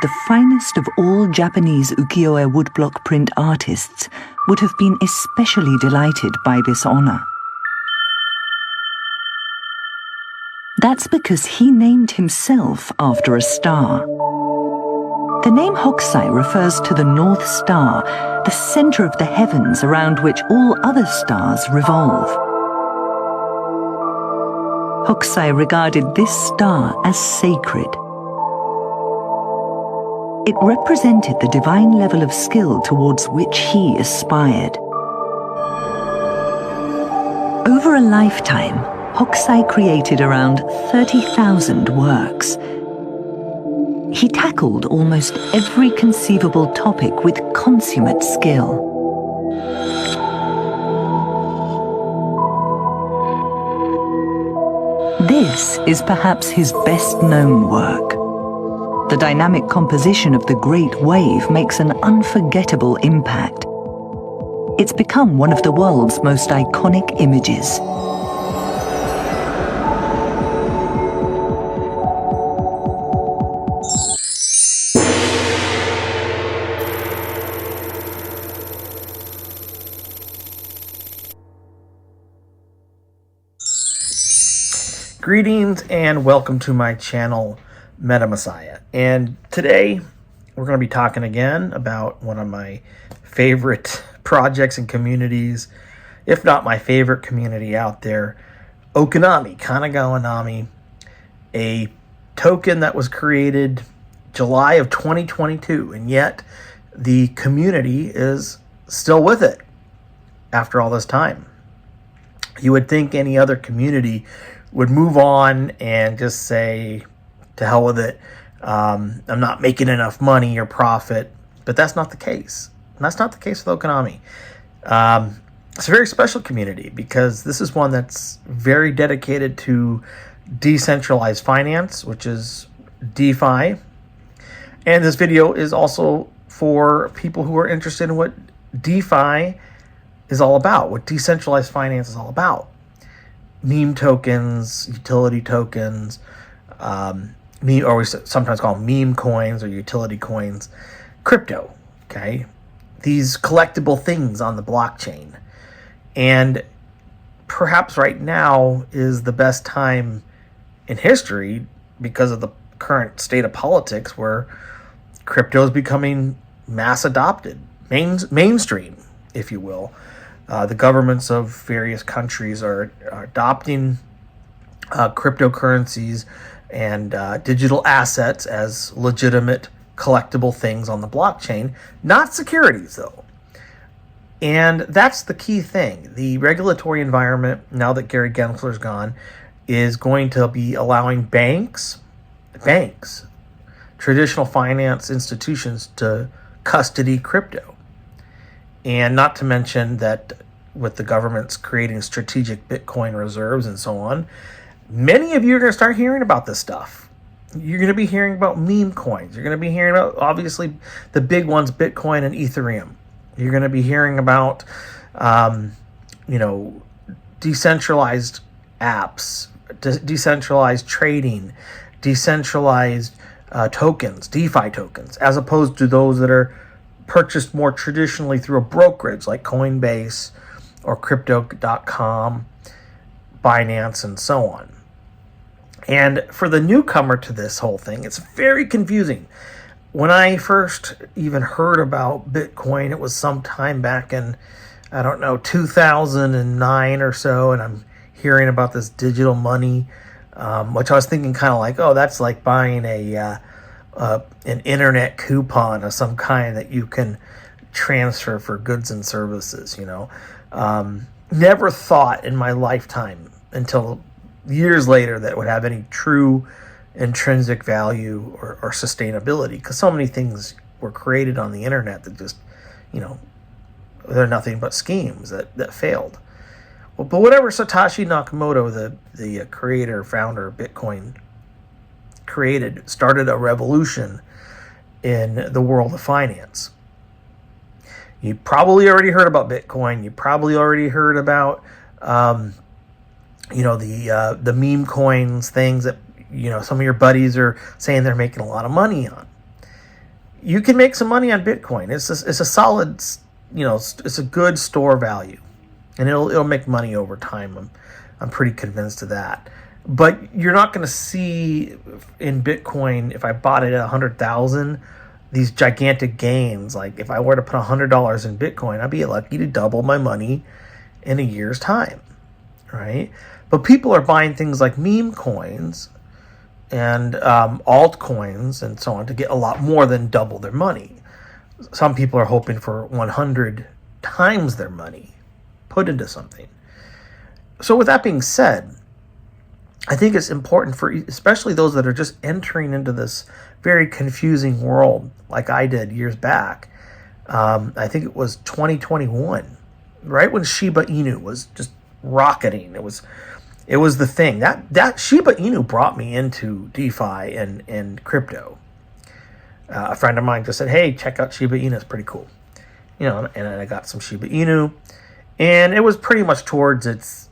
the finest of all Japanese ukiyo-e woodblock print artists, would have been especially delighted by this honor. That's because he named himself after a star. The name Hokusai refers to the North Star, the center of the heavens around which all other stars revolve. Hokusai regarded this star as sacred. It represented the divine level of skill towards which he aspired. Over a lifetime, Hokusai created around 30,000 works. He tackled almost every conceivable topic with consummate skill. This is perhaps his best-known work. The dynamic composition of the Great Wave makes an unforgettable impact. It's become one of the world's most iconic images. Greetings and welcome to my channel, Memecoins. And today we're going to be talking again about one of my favorite projects and communities, if not my favorite community out there, Okinami, Kanagawa Nami, a token that was created July of 2022, and yet the community is still with it after all this time. You would think any other community would move on and just say, to hell with it, I'm not making enough money or profit, but that's not the case. And that's not the case with Okinami. It's a very special community because this is one that's very dedicated to decentralized finance, which is DeFi. And this video is also for people who are interested in what DeFi is all about, what decentralized finance is all about. Meme tokens, utility tokens, or we sometimes call them meme coins or utility coins, crypto, okay? These collectible things on the blockchain. And perhaps right now is the best time in history because of the current state of politics where crypto is becoming mass adopted, mainstream, if you will. The governments of various countries are adopting cryptocurrencies and digital assets as legitimate collectible things on the blockchain, not securities though. And that's the key thing. The regulatory environment, now that Gary Gensler's gone, is going to be allowing banks, traditional finance institutions to custody crypto. And not to mention that with the government's creating strategic Bitcoin reserves and so on, many of you are going to start hearing about this stuff. You're going to be hearing about meme coins. You're going to be hearing about, obviously, the big ones, Bitcoin and Ethereum. You're going to be hearing about, decentralized apps, decentralized trading, decentralized tokens, DeFi tokens, as opposed to those that are purchased more traditionally through a brokerage like Coinbase or Crypto.com, Binance, and so on. And for the newcomer to this whole thing, it's very confusing. When I first even heard about Bitcoin, it was sometime back in, 2009 or so, and I'm hearing about this digital money, which I was thinking kind of like, oh, that's like buying an internet coupon of some kind that you can transfer for goods and services, Never thought in my lifetime until years later that it would have any true intrinsic value or sustainability, because so many things were created on the internet that just, they're nothing but schemes that failed. Well, but whatever Satoshi Nakamoto, the creator, founder of Bitcoin, started a revolution in the world of finance. You probably already heard about Bitcoin. You probably already heard about, the meme coins, things that, some of your buddies are saying they're making a lot of money on. you can make some money on Bitcoin. It's a solid, it's a good store value, and it'll make money over time. I'm pretty convinced of that. But you're not going to see in Bitcoin, if I bought it at 100,000, these gigantic gains. Like if I were to put $100 in Bitcoin, I'd be lucky to double my money in a year's time, right? But people are buying things like Memecoins and altcoins and so on to get a lot more than double their money. Some people are hoping for 100 times their money put into something. So with that being said, I think it's important for especially those that are just entering into this very confusing world like I did years back. I think it was 2021, right when Shiba Inu was just rocketing. It was the thing. That Shiba Inu brought me into DeFi and crypto. A friend of mine just said, hey, check out Shiba Inu. It's pretty cool. And I got some Shiba Inu. And it was pretty much towards its,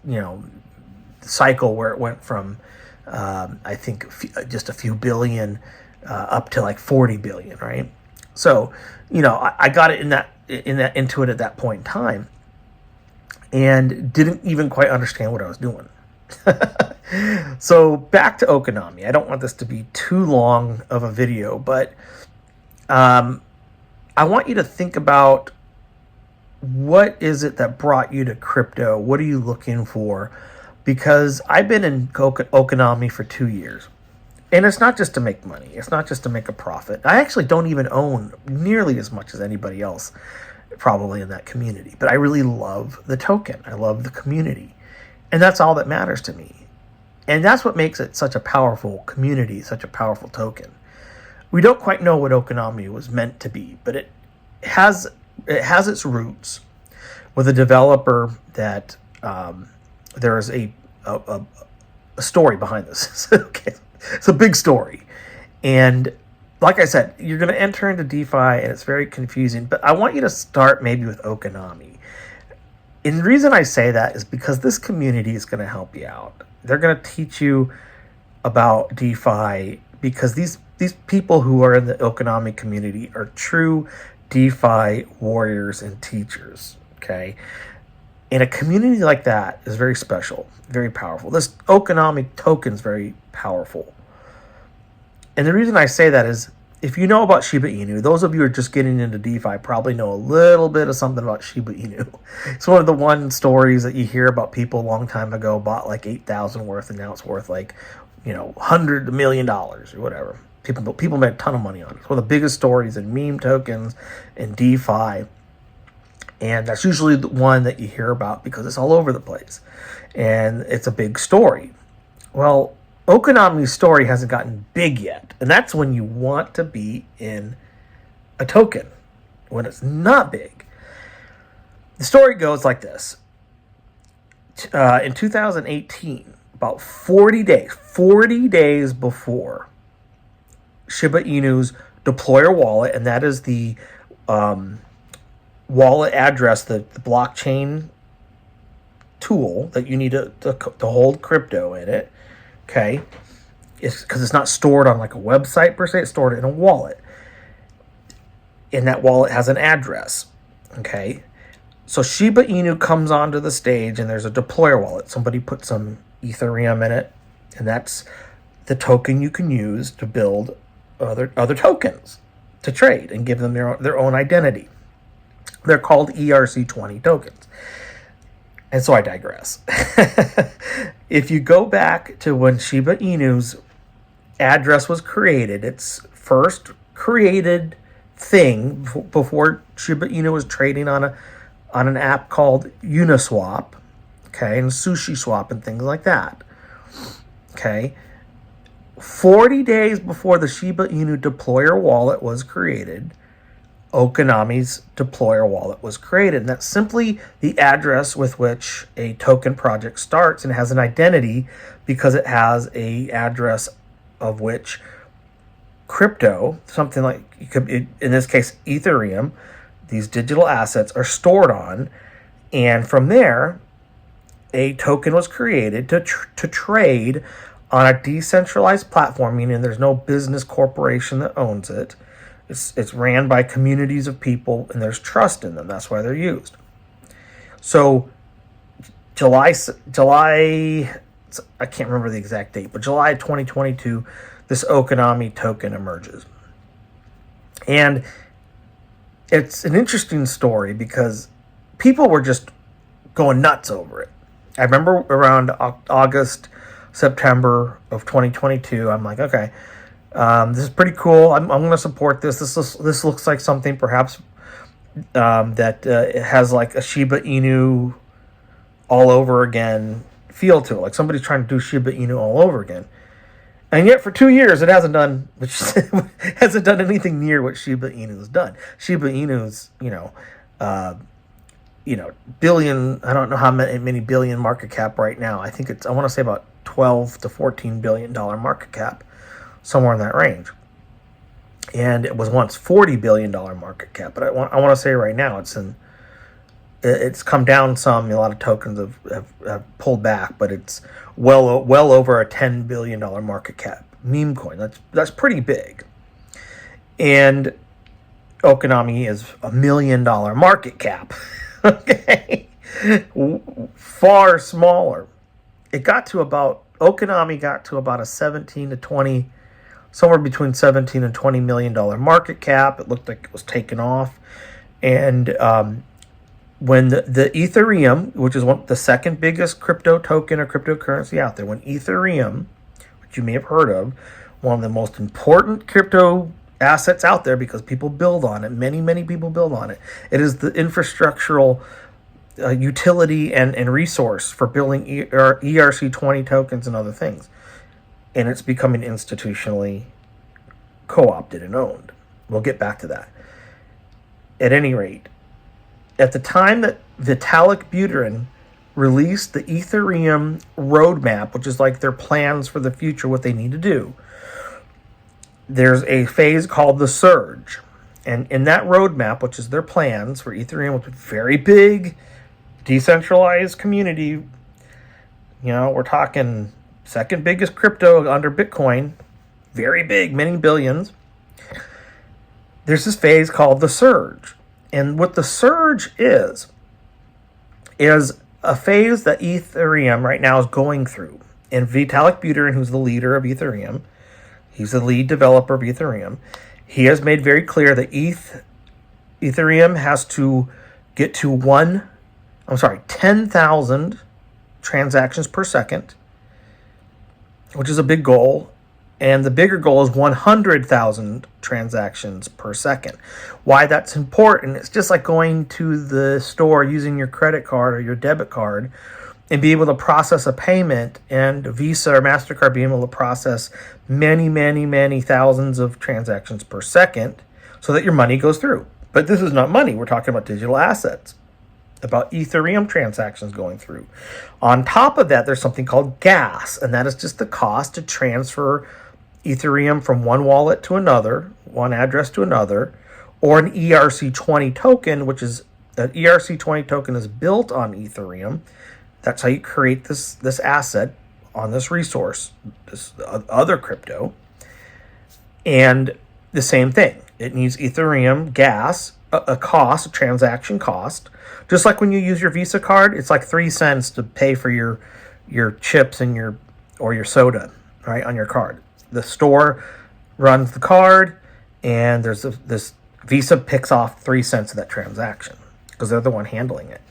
cycle where it went from, I think, just a few billion up to like 40 billion, right? So, I got it into it at that point in time and didn't even quite understand what I was doing. So back to Okinami. I don't want this to be too long of a video, but I want you to think about what is it that brought you to crypto? What are you looking for? Because I've been in Okinami for 2 years. And it's not just to make money. It's not just to make a profit. I actually don't even own nearly as much as anybody else probably in that community. But I really love the token. I love the community. And that's all that matters to me. And that's what makes it such a powerful community, such a powerful token. We don't quite know what Okinami was meant to be, but it has its roots with a developer that there is a story behind this. Okay. It's a big story. And like I said, you're going to enter into DeFi and it's very confusing, but I want you to start maybe with Okinami. And the reason I say that is because this community is going to help you out. They're going to teach you about DeFi because these people who are in the Okinami community are true DeFi warriors and teachers, okay? And a community like that is very special, very powerful. This Okinami token is very powerful. And the reason I say that is if you know about Shiba Inu, those of you who are just getting into DeFi probably know a little bit of something about Shiba Inu. It's one of the one stories that you hear about people a long time ago bought like 8,000 worth and now it's worth like, $100 million or whatever. People made a ton of money on it. It's one of the biggest stories in meme tokens and DeFi. And that's usually the one that you hear about because it's all over the place. And it's a big story. Well, Okinami's story hasn't gotten big yet. And that's when you want to be in a token, when it's not big. The story goes like this. In 2018, about 40 days before Shiba Inu's deployer wallet, and that is the wallet address, the blockchain tool that you need to hold crypto in it, okay? It's because it's not stored on like a website per se, it's stored in a wallet. And that wallet has an address, okay? So Shiba Inu comes onto the stage and there's a deployer wallet. Somebody put some Ethereum in it, and that's the token you can use to build other tokens to trade and give them their own identity. They're called ERC20 tokens. And so I digress. If you go back to when Shiba Inu's address was created, its first created thing before Shiba Inu was trading on an app called Uniswap, okay, and SushiSwap and things like that, okay. 40 days before the Shiba Inu deployer wallet was created, Okinami's deployer wallet was created. And that's simply the address with which a token project starts and has an identity because it has a address of which crypto, something like, in this case, Ethereum, these digital assets are stored on. And from there, a token was created to trade on a decentralized platform, meaning there's no business corporation that owns it. It's ran by communities of people, and there's trust in them. That's why they're used. So July, I can't remember the exact date, but July 2022, this Okinami token emerges. And it's an interesting story because people were just going nuts over it. I remember around August, September of 2022, I'm like, okay, this is pretty cool. I'm going to support this. This looks like something perhaps that it has like a Shiba Inu all over again feel to it. Like somebody's trying to do Shiba Inu all over again. And yet for 2 years, it hasn't done anything near what Shiba Inu has done. Shiba Inu's, billion, I don't know how many billion market cap right now. I think I want to say about 12 to $14 billion market cap, somewhere in that range. And it was once $40 billion market cap. But I want to say right now it's come down some. A lot of tokens have pulled back, but it's well over a $10 billion market cap. Memecoin, that's pretty big. And Okinami is $1 million market cap. Okay, far smaller. Okinami got to about a 17 to 20, somewhere between 17 and $20 million market cap. It looked like it was taking off. And when the Ethereum, which is the second biggest crypto token or cryptocurrency out there, when Ethereum, which you may have heard of, one of the most important crypto assets out there because people build on it, many people build on it. It is the infrastructural utility and resource for building ERC20 tokens and other things. And it's becoming institutionally co-opted and owned. We'll get back to that. At any rate, at the time that Vitalik Buterin released the Ethereum roadmap, which is like their plans for the future, what they need to do, there's a phase called the surge. And in that roadmap, which is their plans for Ethereum, which is very big, decentralized community, we're talking second biggest crypto under Bitcoin, very big, many billions. There's this phase called the surge. And what the surge is a phase that Ethereum right now is going through. And Vitalik Buterin, who's the leader of Ethereum, he's the lead developer of Ethereum, he has made very clear that Ethereum has to get to 10,000 transactions per second, which is a big goal. And the bigger goal is 100,000 transactions per second. Why that's important, it's just like going to the store using your credit card or your debit card and be able to process a payment, and Visa or MasterCard being able to process many thousands of transactions per second so that your money goes through. But this is not money. We're talking about digital assets, about Ethereum transactions going through. On top of that, there's something called gas, and that is just the cost to transfer Ethereum from one wallet to another, one address to another, or an ERC20 token, which is an ERC20 token is built on Ethereum. That's how you create this asset on this resource, this other crypto. And the same thing. It needs Ethereum gas, a transaction cost. Just like when you use your Visa card, it's like 3 cents to pay for your chips and your soda, right, on your card. The store runs the card, and there's this Visa picks off 3 cents of that transaction because they're the one handling it.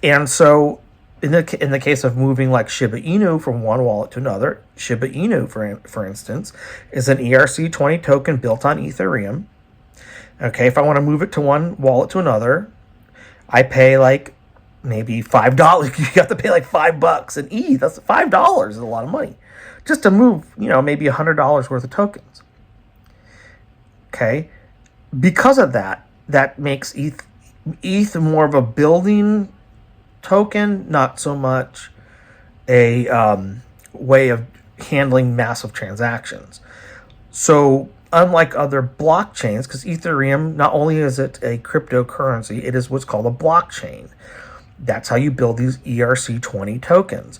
And so in the case of moving like Shiba Inu from one wallet to another, Shiba Inu, for instance, is an ERC20 token built on Ethereum. Okay, if I want to move it to one wallet to another, I pay like maybe $5. You have to pay like $5 in ETH. That's $5 is a lot of money just to move, maybe $100 worth of tokens. Okay, because of that makes ETH more of a building token, not so much a way of handling massive transactions. So unlike other blockchains, because Ethereum, not only is it a cryptocurrency, it is what's called a blockchain. That's how you build these ERC20 tokens.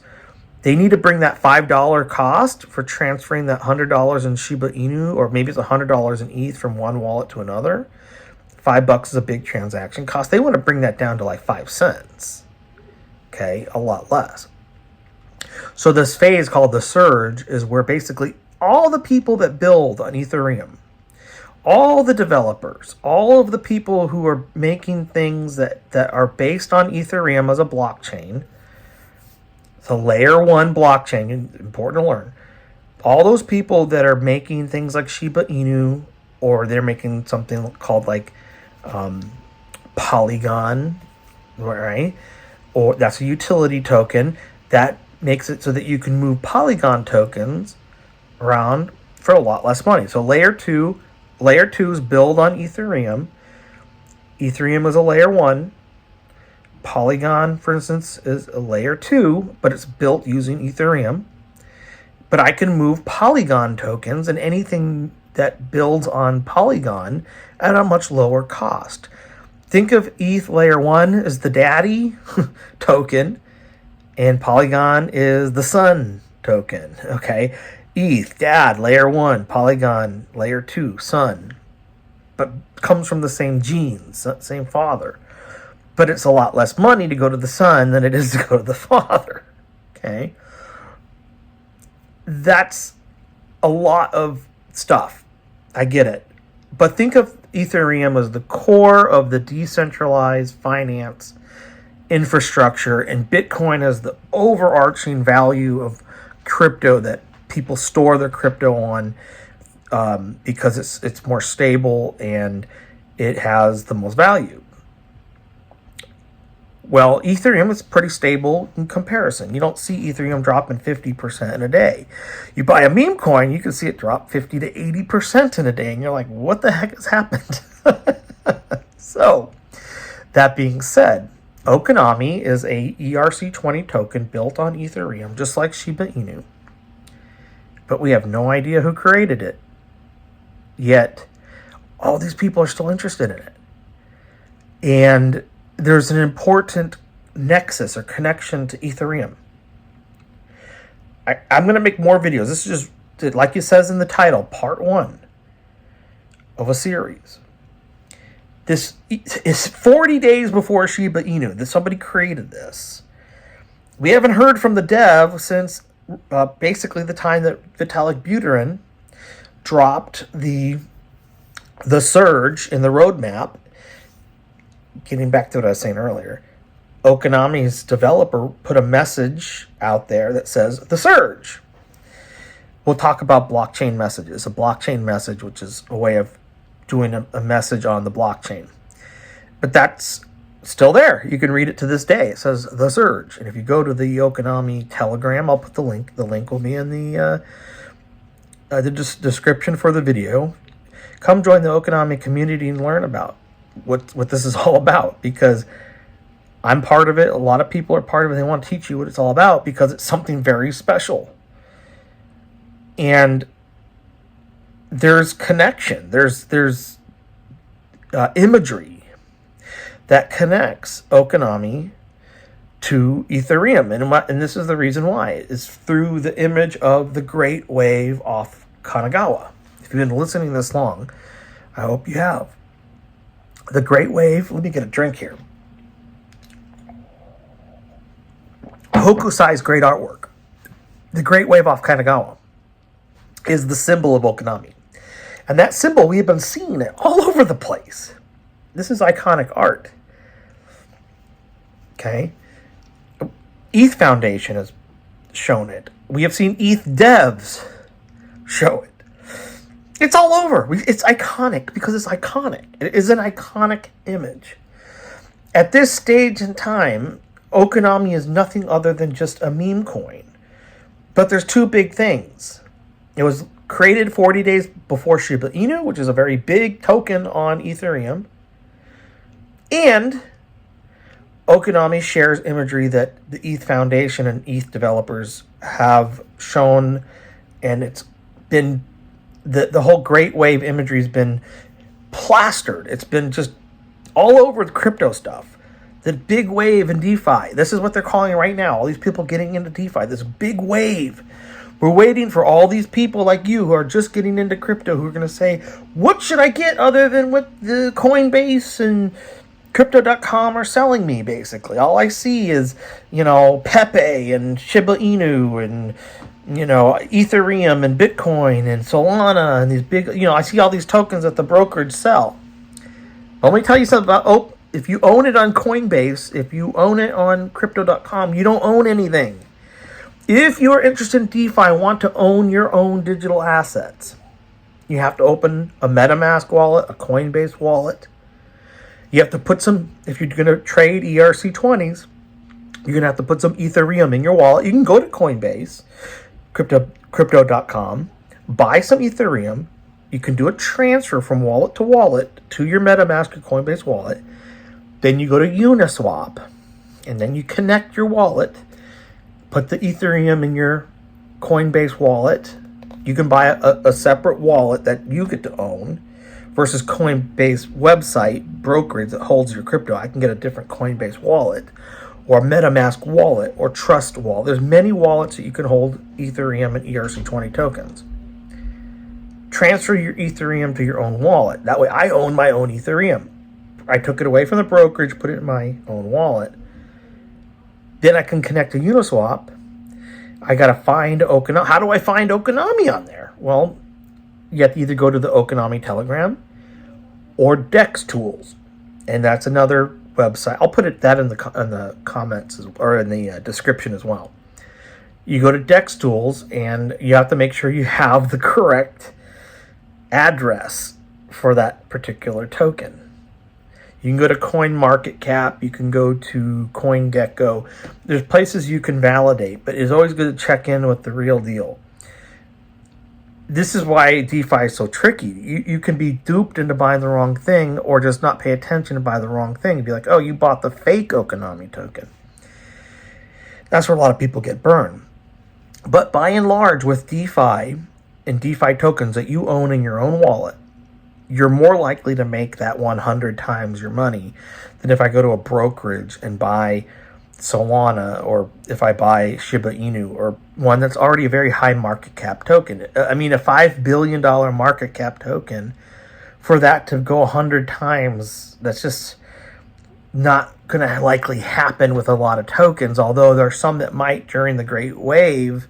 They need to bring that $5 cost for transferring that $100 in Shiba Inu, or maybe it's $100 in ETH from one wallet to another. $5 is a big transaction cost. They want to bring that down to like 5 cents. Okay, a lot less. So this phase called the surge is where basically all the people that build on Ethereum, all the developers, all of the people who are making things that are based on Ethereum as a blockchain, the layer 1 blockchain, important to learn, all those people that are making things like Shiba Inu, or they're making something called like Polygon, right? Or that's a utility token that makes it so that you can move Polygon tokens around for a lot less money. So layer 2s build on Ethereum. Ethereum is a layer 1. Polygon, for instance, is a layer 2, but it's built using Ethereum. But I can move Polygon tokens and anything that builds on Polygon at a much lower cost. Think of ETH layer 1 as the daddy token, and Polygon is the son token. Okay, ETH, dad, layer 1, Polygon, layer 2, son. But comes from the same genes, same father. But it's a lot less money to go to the son than it is to go to the father. Okay? That's a lot of stuff. I get it. But think of Ethereum as the core of the decentralized finance infrastructure, and Bitcoin as the overarching value of crypto that people store their crypto on because it's more stable and it has the most value. Well, Ethereum is pretty stable in comparison. You don't see Ethereum dropping 50% in a day. You buy a meme coin, you can see it drop 50 to 80% in a day, and you're like, what the heck has happened? So, that being said, Okinami is a ERC20 token built on Ethereum, just like Shiba Inu. But we have no idea who created it. Yet, all these people are still interested in it. And there's an important nexus or connection to Ethereum. I'm going to make more videos. This is just, like it says in the title, part 1 of a series. This is 40 days before Shiba Inu that somebody created this. We haven't heard from the dev since basically the time that Vitalik Buterin dropped the surge in the roadmap. Getting back to what I was saying earlier, Okinami's developer put a message out there that says the surge. We'll talk about blockchain messages. A blockchain message, which is a way of doing a message on the blockchain. But that's still there. You can read it to this day. It says the surge. And if you go to the Okinami Telegram, I'll put the link. The link will be in the description for the video. Come join the Okinami community and learn about what this is all about, because I'm part of it. A lot of people are part of it. They want to teach you what it's all about because it's something very special. And there's connection. There's imagery that connects Okinami to Ethereum. And this is the reason why. It's through the image of the Great Wave off Kanagawa. If you've been listening this long, I hope you have. The Great Wave, let me get a drink here. Hokusai's great artwork, the Great Wave off Kanagawa, is the symbol of Okinami. And that symbol, we have been seeing it all over the place. This is iconic art. Okay? ETH Foundation has shown it. We have seen ETH devs show it. It's all over. It's iconic because it's iconic. It is an iconic image. At this stage in time, Okinami is nothing other than just a meme coin. But there's two big things. It was created 40 days before Shiba Inu, which is a very big token on Ethereum. And Okinami shares imagery that the ETH Foundation and ETH developers have shown, and it's been the whole Great Wave imagery has been plastered. It's been just all over the crypto stuff. The big wave in DeFi. This is what they're calling it right now. All these people getting into DeFi. This big wave. We're waiting for all these people like you who are just getting into crypto who are going to say, what should I get other than what the Coinbase and Crypto.com are selling me, basically. All I see is, Pepe and Shiba Inu and, Ethereum and Bitcoin and Solana and these big, I see all these tokens that the brokerage sell. Let me tell you something about, if you own it on Coinbase, if you own it on Crypto.com, you don't own anything. If you're interested in DeFi and want to own your own digital assets, you have to open a MetaMask wallet, a Coinbase wallet. You have to put some, if you're going to trade ERC20s, you're going to have to put some Ethereum in your wallet. You can go to Coinbase, Crypto.com, buy some Ethereum. You can do a transfer from wallet to wallet to your MetaMask or Coinbase wallet. Then you go to Uniswap, and then you connect your wallet, put the Ethereum in your Coinbase wallet. You can buy a separate wallet that you get to own versus Coinbase website brokerage that holds your crypto. I can get a different Coinbase wallet or MetaMask wallet or Trust wallet. There's many wallets that you can hold Ethereum and ERC20 tokens. Transfer your Ethereum to your own wallet. That way I own my own Ethereum. I took it away from the brokerage, put it in my own wallet. Then I can connect to Uniswap. I got to find Okinami. How do I find Okinami on there? Well, you have to either go to the Okinami Telegram or Dex Tools. And that's another website. I'll put that in the comments or in the description as well. You go to Dex Tools and you have to make sure you have the correct address for that particular token. You can go to CoinMarketCap. You can go to CoinGecko. There's places you can validate, but it's always good to check in with the real deal. This is why DeFi is so tricky. You can be duped into buying the wrong thing or just not pay attention and buy the wrong thing and be like, oh, you bought the fake Okinami token. That's where a lot of people get burned. But by and large, with DeFi and DeFi tokens that you own in your own wallet, you're more likely to make that 100 times your money than if I go to a brokerage and buy Solana, or if I buy Shiba Inu, or one that's already a very high market cap token. I mean, a $5 billion market cap token, for that to go 100 times, that's just not going to likely happen with a lot of tokens, although there are some that might during the great wave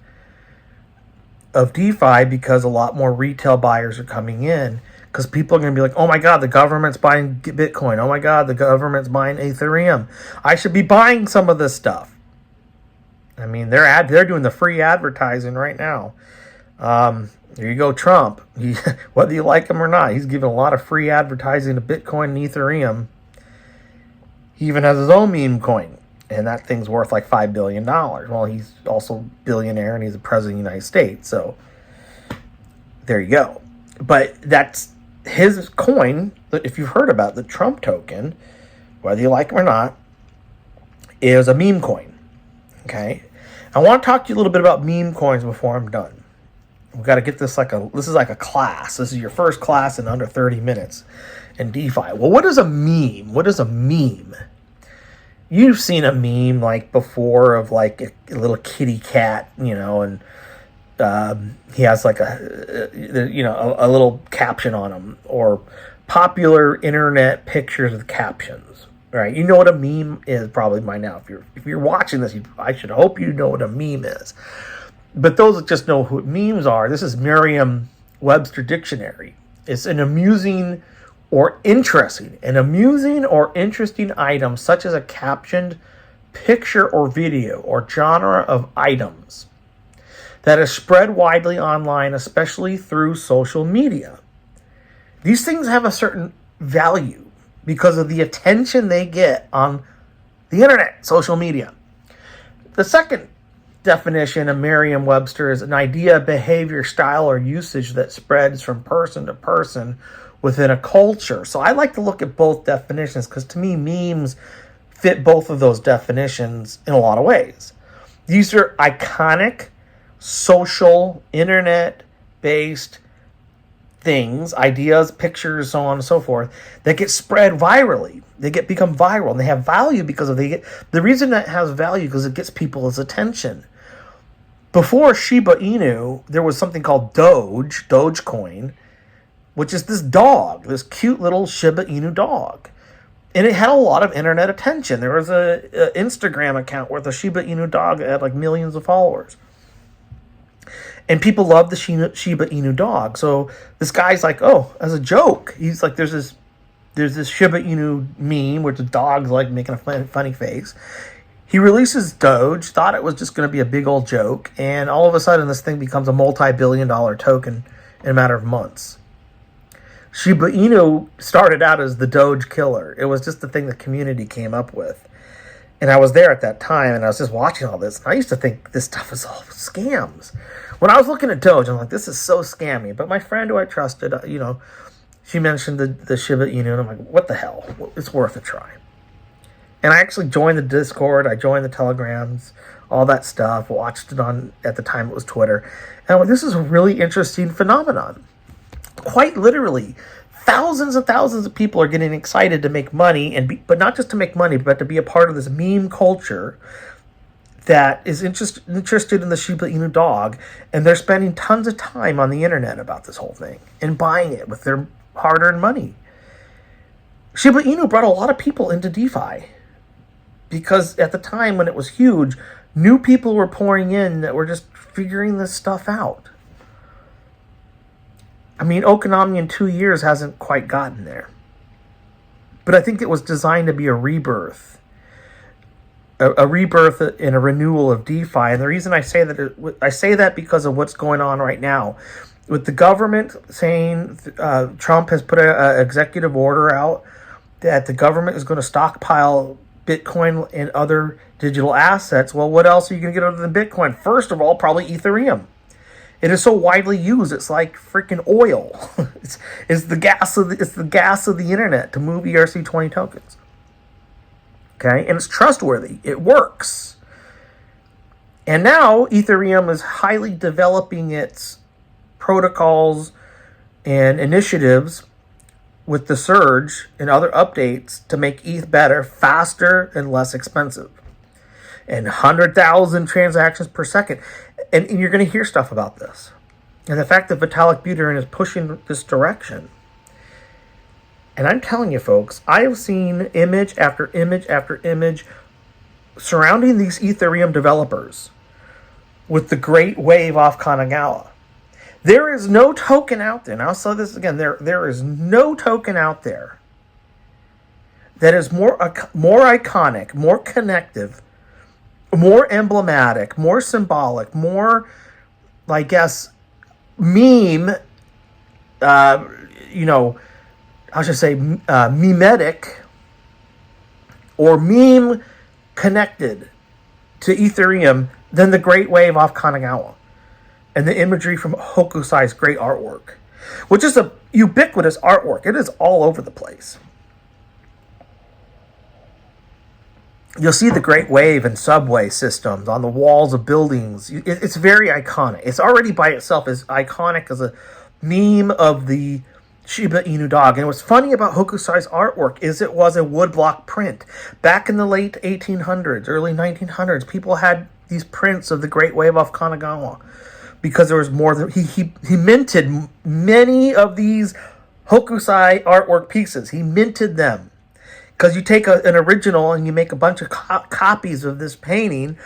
of DeFi because a lot more retail buyers are coming in. Because people are going to be like, oh my God, the government's buying Bitcoin. Oh my God, the government's buying Ethereum. I should be buying some of this stuff. I mean, they're doing the free advertising right now. Here you go, Trump. Whether you like him or not, he's giving a lot of free advertising to Bitcoin and Ethereum. He even has his own meme coin. And that thing's worth like $5 billion. Well, he's also a billionaire and he's the president of the United States. So there you go. But that's his coin, if you've heard about the Trump token, whether you like him or not, is a meme coin. Okay? I want to talk to you a little bit about meme coins before I'm done. We've got to get this this is like a class. This is your first class in under 30 minutes in DeFi. Well, what is a meme? What is a meme? You've seen a meme like before of like a little kitty cat, and he has like a little caption on him, or popular internet pictures with captions, right? You know what a meme is probably by now. If you're watching this, I should hope you know what a meme is. But those that just know who memes are, this is Merriam-Webster Dictionary. It's an amusing or interesting item such as a captioned picture or video or genre of items that is spread widely online, especially through social media. These things have a certain value because of the attention they get on the internet, social media. The second definition of Merriam-Webster is an idea, behavior, style, or usage that spreads from person to person within a culture. So I like to look at both definitions because to me, memes fit both of those definitions in a lot of ways. These are iconic, social, internet-based things, ideas, pictures, so on and so forth, that get spread virally. They become viral, and they have value because the reason that has value because it gets people's attention. Before Shiba Inu, there was something called Dogecoin, which is this dog, this cute little Shiba Inu dog. And it had a lot of internet attention. There was a Instagram account with a Shiba Inu dog that had like millions of followers. And people love the Shiba Inu dog. So this guy's like, oh, as a joke, he's like, there's this Shiba Inu meme where the dog's like making a funny face. He releases Doge, thought it was just going to be a big old joke, and all of a sudden this thing becomes a multi-billion-dollar token in a matter of months. Shiba Inu started out as the Doge killer. It was just the thing the community came up with. And I was there at that time, and I was just watching all this. And I used to think this stuff was all scams. When I was looking at Doge, I'm like, this is so scammy. But my friend who I trusted, she mentioned the Shiba Inu, and I'm like, what the hell? It's worth a try. And I actually joined the Discord, I joined the Telegrams, all that stuff, watched it on, at the time it was Twitter. And I'm like, this is a really interesting phenomenon. Quite literally, thousands and thousands of people are getting excited to make money, but not just to make money, but to be a part of this meme culture that is interested in the Shiba Inu dog, and they're spending tons of time on the internet about this whole thing and buying it with their hard-earned money. Shiba Inu brought a lot of people into DeFi because at the time when it was huge, new people were pouring in that were just figuring this stuff out. I mean, Okinami in 2 years hasn't quite gotten there. But I think it was designed to be a rebirth. A rebirth and a renewal of DeFi. And the reason I say that, I say that because of what's going on right now. With the government saying, Trump has put an executive order out that the government is going to stockpile Bitcoin and other digital assets. Well, what else are you going to get other than Bitcoin? First of all, probably Ethereum. It is so widely used, it's like freaking oil. it's the gas of the internet to move ERC20 tokens. Okay, and it's trustworthy. It works. And now Ethereum is highly developing its protocols and initiatives with the surge and other updates to make ETH better, faster, and less expensive. And 100,000 transactions per second. And you're going to hear stuff about this. And the fact that Vitalik Buterin is pushing this direction. And I'm telling you, folks, I have seen image after image after image surrounding these Ethereum developers with the great wave off Kanagawa. There is no token out there, and I'll say this again, there is no token out there that is more iconic, more connective, more emblematic, more symbolic, more, I guess, meme, I should say memetic, or meme connected to Ethereum than the Great Wave off Kanagawa. And the imagery from Hokusai's great artwork, which is a ubiquitous artwork. It is all over the place. You'll see the Great Wave and subway systems on the walls of buildings. It's very iconic. It's already by itself as iconic as a meme of the Shiba Inu dog. And what's funny about Hokusai's artwork is it was a woodblock print. Back in the late 1800s, early 1900s, people had these prints of the Great Wave off Kanagawa. Because there was more than he minted many of these Hokusai artwork pieces. He minted them because you take an original and you make a bunch of copies of this painting,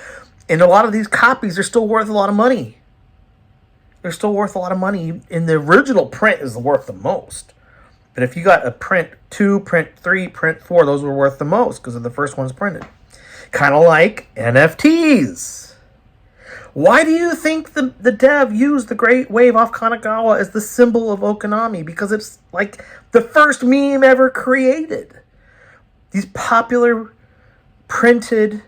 and a lot of these copies are still worth a lot of money. They're still worth a lot of money, and the original print is worth the most. But if you got a print 2, print 3, print 4, those were worth the most because of the first ones printed. Kind of like NFTs. Why do you think the dev used the Great Wave off Kanagawa as the symbol of Okinami? Because it's like the first meme ever created. These popular, printed,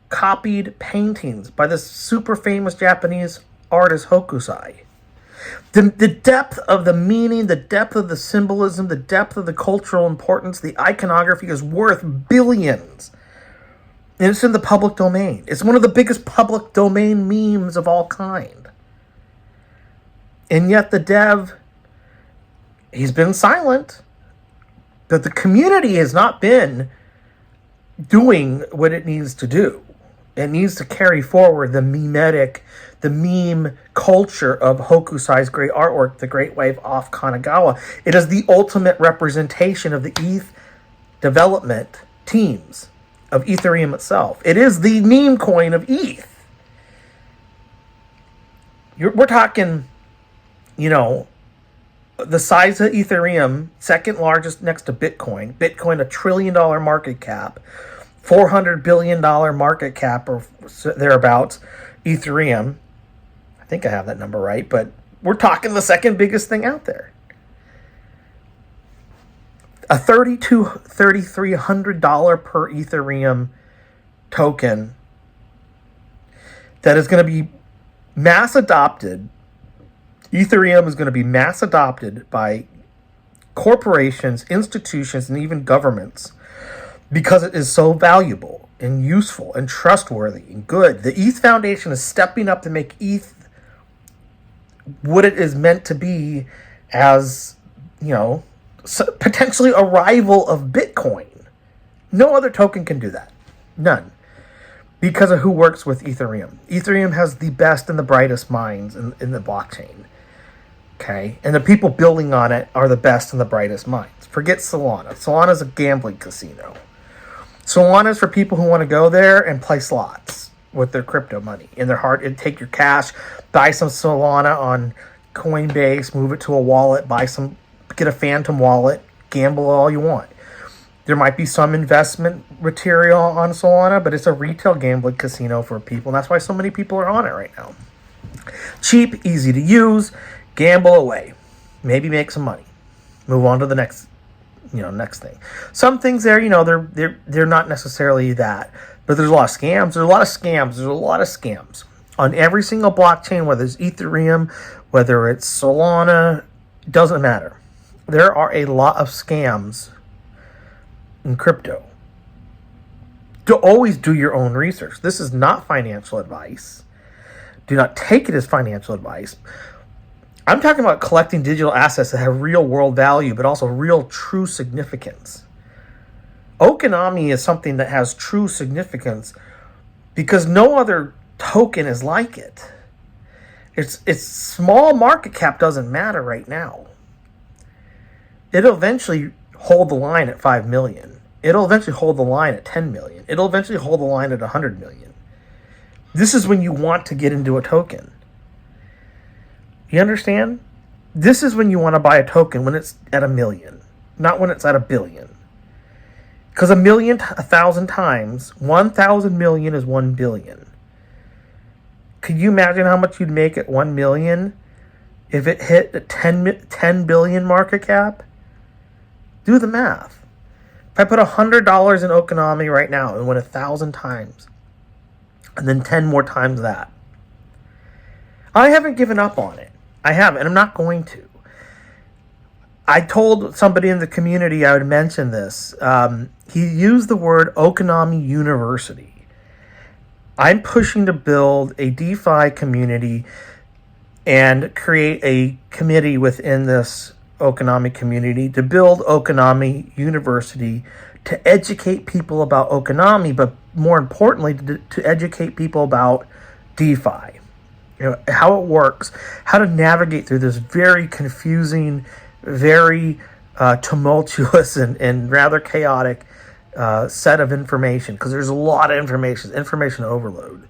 copied paintings by this super famous Japanese artist Hokusai. The depth of the meaning, the depth of the symbolism, the depth of the cultural importance, the iconography is worth billions. And it's in the public domain. It's one of the biggest public domain memes of all kind. And yet the dev he's been silent. But the community has not been doing what it needs to do. It needs to carry forward the meme culture of Hokusai's great artwork, The Great Wave off Kanagawa. It is the ultimate representation of the ETH development teams of Ethereum itself. It is the meme coin of ETH. We're talking, the size of Ethereum, second largest next to Bitcoin. Bitcoin, $1 trillion market cap. $400 billion market cap or thereabouts. Ethereum, I think I have that number right, but we're talking the second biggest thing out there. A $3,300 per Ethereum token that is going to be mass adopted. Ethereum is going to be mass adopted by corporations, institutions, and even governments, because it is so valuable and useful and trustworthy and good. The ETH Foundation is stepping up to make ETH what it is meant to be as, potentially a rival of Bitcoin. No other token can do that. None. Because of who works with Ethereum. Ethereum has the best and the brightest minds in the blockchain. Okay? And the people building on it are the best and the brightest minds. Forget Solana. Solana is a gambling casino. Solana is for people who want to go there and play slots with their crypto money in their heart, and take your cash, buy some Solana on Coinbase, move it to a wallet, get a phantom wallet, gamble all you want. There might be some investment material on Solana, but it's a retail gambling casino for people, and that's why so many people are on it right now. Cheap, easy to use, gamble away, maybe make some money, move on to the next thing. Some things there, they're not necessarily that, but there's a lot of scams. There's a lot of scams on every single blockchain, whether it's Ethereum, whether it's Solana, doesn't matter. There are a lot of scams in crypto. Always do your own research. This is not financial advice. Do not take it as financial advice. I'm talking about collecting digital assets that have real world value, but also real true significance. Okinami is something that has true significance because no other token is like it. Its small market cap doesn't matter right now. It'll eventually hold the line at 5 million. It'll eventually hold the line at 10 million. It'll eventually hold the line at 100 million. This is when you want to get into a token. You understand? This is when you want to buy a token, when it's at 1 million, not when it's at 1 billion. Because 1 million, 1,000 times, 1,000 million is 1 billion. Could you imagine how much you'd make at 1 million if it hit a 10 billion market cap? Do the math. If I put $100 in Okinami right now and win 1,000 times, and then 10 more times that, I haven't given up on it. I haven't, and I'm not going to. I told somebody in the community I would mention this. He used the word Okinami University. I'm pushing to build a DeFi community and create a committee within this Okinami community to build Okinami University to educate people about Okinami, but more importantly, to educate people about DeFi. How it works, how to navigate through this very confusing, very tumultuous and rather chaotic set of information, because there's a lot of information overload.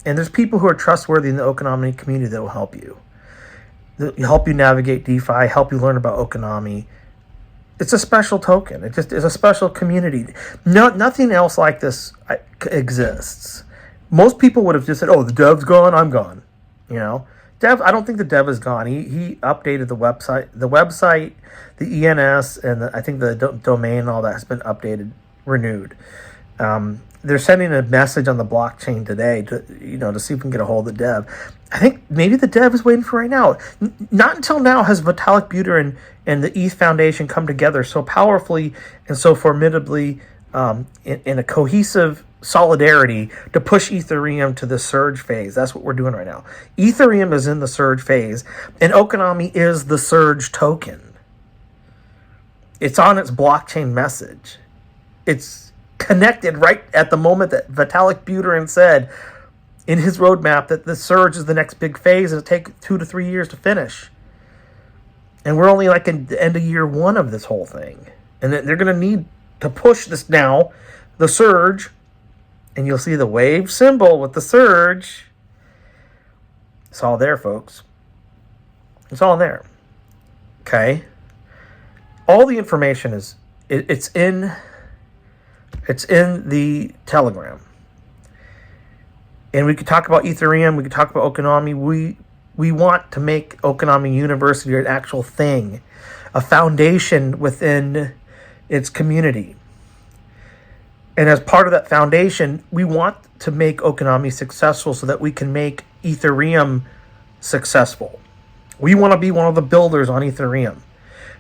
And there's people who are trustworthy in the Okinami community that will help you. They'll help you navigate DeFi, help you learn about Okinami. It's a special token. It just is a special community. Nothing else like this exists. Most people would have just said, oh, the dev's gone, I'm gone. Dev, I don't think the dev is gone. He updated the website, the ENS, and I think the domain and all that has been updated, renewed. They're sending a message on the blockchain today to see if we can get a hold of the dev. I think maybe the dev is waiting for right now. Not until now has Vitalik Buterin and the ETH Foundation come together so powerfully and so formidably in a cohesive solidarity to push Ethereum to the surge phase. That's what we're doing right now. Ethereum is in the surge phase, and Okinami is the surge token. It's on its blockchain message. It's connected right at the moment that Vitalik Buterin said in his roadmap that the surge is the next big phase and it'll take 2 to 3 years to finish. And we're only like in the end of year 1 of this whole thing. And they're going to need to push this now, the surge. And you'll see the wave symbol with the surge. It's all there, folks. It's all there. Okay? All the information is, it's in the Telegram. And we could talk about Ethereum, we could talk about Okinami. We want to make Okinami University an actual thing, a foundation within its community. And as part of that foundation, we want to make Okinami successful so that we can make Ethereum successful. We want to be one of the builders on Ethereum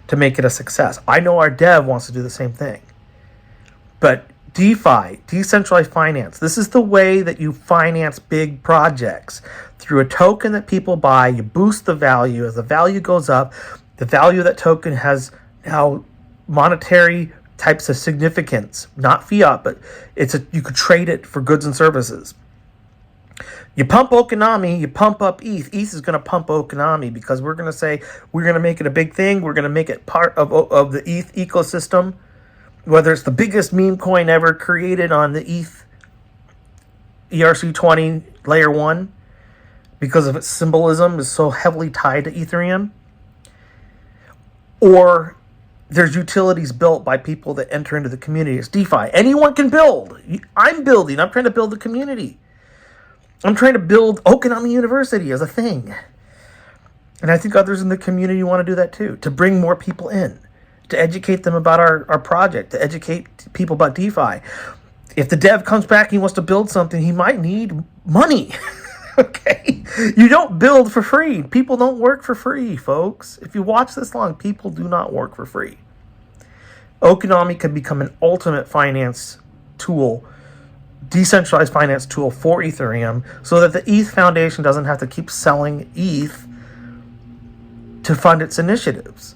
to make it a success. I know our dev wants to do the same thing. But DeFi, decentralized finance, this is the way that you finance big projects. Through a token that people buy, you boost the value. As the value goes up, the value of that token has now monetary types of significance. Not fiat, but you could trade it for goods and services. You pump Okinami, you pump up ETH. ETH is going to pump Okinami because we're going to say we're going to make it a big thing. We're going to make it part of the ETH ecosystem. Whether it's the biggest meme coin ever created on the ETH ERC20 layer 1 because of its symbolism is so heavily tied to Ethereum. Or there's utilities built by people that enter into the community. It's DeFi. Anyone can build. I'm building. I'm trying to build the community. I'm trying to build Okinami University as a thing. And I think others in the community want to do that too, to bring more people in, to educate them about our project, to educate people about DeFi. If the dev comes back and he wants to build something, he might need money. Okay? You don't build for free. People don't work for free, folks. If you watch this long, people do not work for free. Okinami can become an ultimate finance tool, decentralized finance tool for Ethereum, so that the ETH Foundation doesn't have to keep selling ETH to fund its initiatives.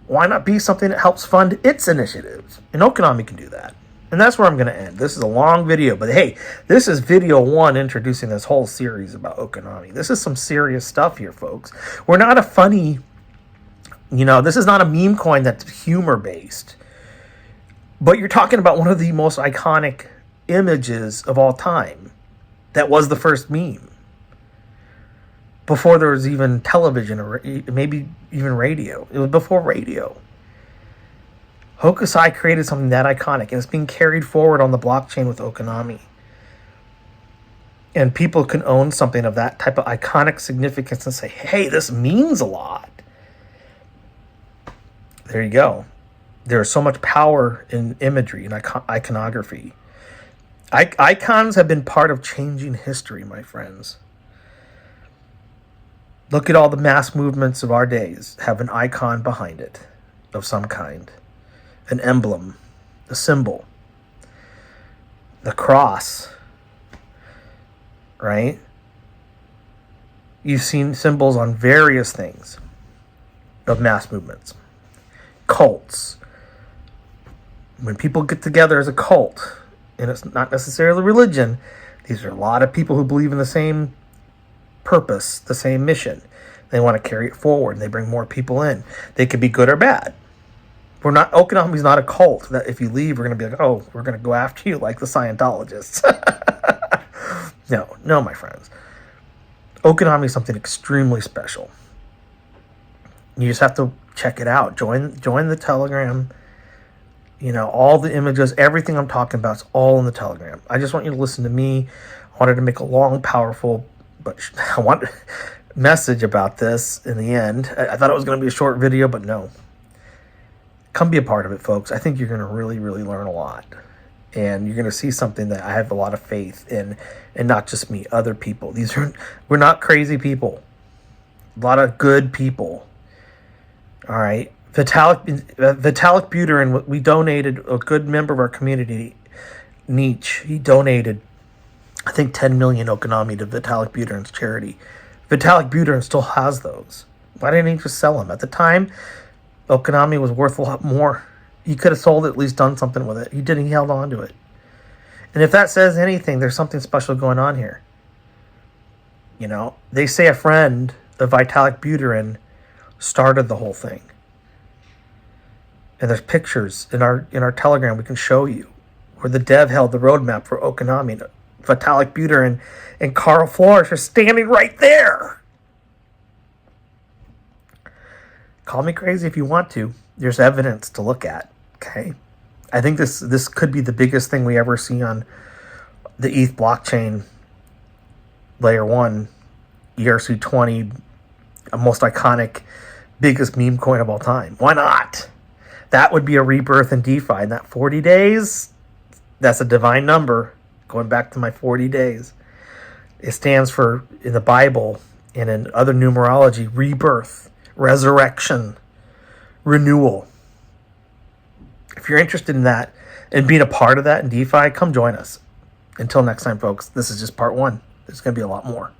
Why not be something that helps fund its initiatives? And Okinami can do that. And that's where I'm going to end. This is a long video, but hey, this is video 1 introducing this whole series about Okinami. This is some serious stuff here, folks. We're not a funny, this is not a meme coin that's humor-based. But you're talking about one of the most iconic images of all time. That was the first meme. Before there was even television or maybe even radio. It was before radio. Hokusai created something that iconic, and it's being carried forward on the blockchain with Okinami. And people can own something of that type of iconic significance and say, hey, this means a lot. There you go. There's so much power in imagery and iconography. Icons have been part of changing history, my friends. Look at all the mass movements of our days have an icon behind it of some kind. An emblem, a symbol, the cross, right? You've seen symbols on various things of mass movements. Cults. When people get together as a cult, and it's not necessarily religion, these are a lot of people who believe in the same purpose, the same mission. They want to carry it forward, and they bring more people in. They could be good or bad. Okinami's not a cult that if you leave, we're going to be like, oh, we're going to go after you like the Scientologists. No, my friends. Okinami is something extremely special. You just have to check it out. Join the Telegram. All the images, everything I'm talking about is all in the Telegram. I just want you to listen to me. I wanted to make a long, powerful, but I want message about this in the end. I thought it was going to be a short video, but no. Come be a part of it, folks. I think you're going to really, really learn a lot. And you're going to see something that I have a lot of faith in, and not just me, other people. We're not crazy people. A lot of good people. All right. Vitalik Buterin, we donated, a good member of our community, Nietzsche, he donated, I think, 10 million Okinami to Vitalik Buterin's charity. Vitalik Buterin still has those. Why didn't he just sell them? At the time, Okinami was worth a lot more. He could have sold it, at least done something with it. He didn't. He held on to it. And if that says anything, there's something special going on here. You know, they say a friend of Vitalik Buterin started the whole thing. And there's pictures in our Telegram we can show you where the dev held the roadmap for Okinami. Vitalik Buterin and Carl Flourish are standing right there. Call me crazy if you want to. There's evidence to look at. Okay, I think this could be the biggest thing we ever see on the ETH blockchain, layer 1, ERC20, most iconic, biggest meme coin of all time. Why not? That would be a rebirth in DeFi. And that 40 days, that's a divine number. Going back to my 40 days. It stands for, in the Bible and in other numerology, rebirth, resurrection, renewal. If you're interested in that and being a part of that in DeFi, come join us. Until next time, folks, this is just part 1. There's going to be a lot more.